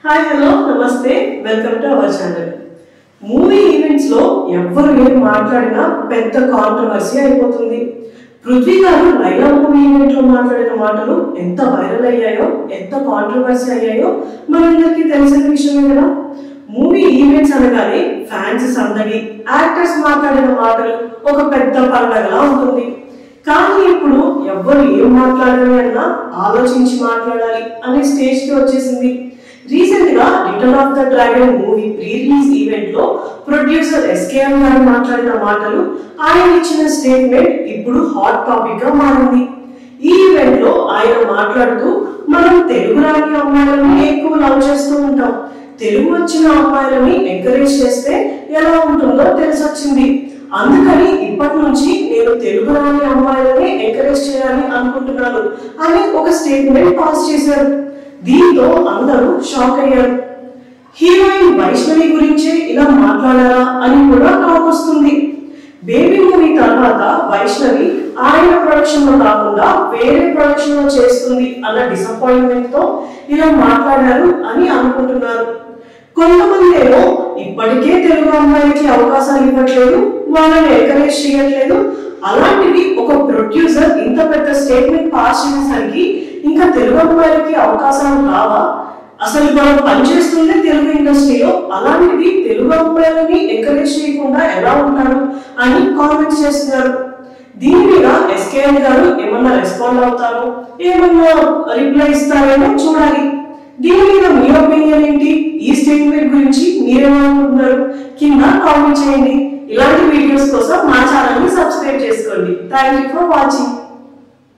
Hi hello నమస్తే welcome to our channel. Movie events లో ఎవరు ఏం మాట్లాడినా పెద్ద కాంట్రవర్సీ అయిపోతుంది. పృథ్వీ గారు లైలా మూవీ ఈవెంట్ లో మాట్లాడిన మాటలు ఎంత వైరల్ అయ్యాయో, ఎంత కాంట్రవర్సీ అయ్యాయో మనందరికీ తెలిసిన విషయమే కదా. మూవీ ఈవెంట్స్ అనగానే ఫ్యాన్స్ సందడి, యాక్టర్స్ మాట్లాడిన మాటలు ఒక పెద్ద పండగలా ఉంటుంది. కానీ ఇప్పుడు ఎవరు ఏం మాట్లాడాలి అన్నా ఆలోచించి మాట్లాడాలి అనే స్టేజ్ కి వచ్చేసింది. రీసెంట్ గా return of the dragon movie pre release event లో ప్రొడ్యూసర్ ఎస్కేఎం గారు మాట్లాడిన మాటలు, ఆయన ఇచ్చిన స్టేట్మెంట్ ఇప్పుడు హాట్ టాపిక్ గా మారింది. ఈ ఈవెంట్ లో ఆయన మాట్లాడుతూ, మనం తెలుగు రాని అమ్మాయిలను ఎక్కువ లవ్ చేస్తూ ఉంటాం, తెలుగు వచ్చిన అమ్మాయిలని ఎంకరేజ్ చేస్తే ఎలా ఉంటుందో తెలిసొచ్చింది, అందుకని ఇప్పటి నుంచి నేను తెలుగు రాని అమ్మాయిలని ఎంకరేజ్ చేయాలి అనుకుంటున్నాను అని ఒక స్టేట్మెంట్ పాస్ చేశారు. దీంతో అందరూ షాక్ అయ్యారు. హీరోయిన్ వైష్ణవి గురించి ఇలా మాట్లాడారా అని కూడా టాక్ వస్తుంది. బేబీ మూవీ తర్వాత వైష్ణవి ఆయన ప్రొడక్షన్ లో కాకుండా వేరే ప్రొడక్షన్ లో చేస్తుంది అన్న డిసప్పాయింట్మెంట్ తో ఇలా మాట్లాడారు అని అనుకుంటున్నారు. కొంతమంది ఏమో ఇప్పటికే తెలుగు అమ్మాయిలకి అవకాశాలు ఇవ్వట్లేదు, వాళ్ళని ఎంకరేజ్ చేయట్లేదు, అలాంటివి ఒక ప్రొడ్యూసర్ ఇంత పెద్ద స్టేట్మెంట్ పాస్ చేసేసరికి ఇంకా తెలుగు అమ్మాయిలకి అవకాశాలు రావా, అసలు మనం పనిచేస్తుందే తెలుగు ఇండస్ట్రీలో, అలాంటివి తెలుగు అమ్మాయిలని ఎంకరేజ్ చేయకుండా ఎలా ఉంటారు అని కామెంట్స్ చేస్తున్నారు. దీని మీద ఎస్కేఎన్ గారు ఏమన్నా రెస్పాండ్ అవుతారో, ఏమన్నా రిప్లై ఇస్తారేమో చూడాలి. దీని మీద మీ ఒపీనియన్ ఏంటి? ఈ స్టేట్మెంట్ గురించి మీరేమనుకుంటున్నారు? కింద కామెంట్ చేయండి. ఇలాంటి వీడియోస్ కోసం మా ఛానల్ ని సబ్స్క్రైబ్ చేసుకోండి. Thank you for watching.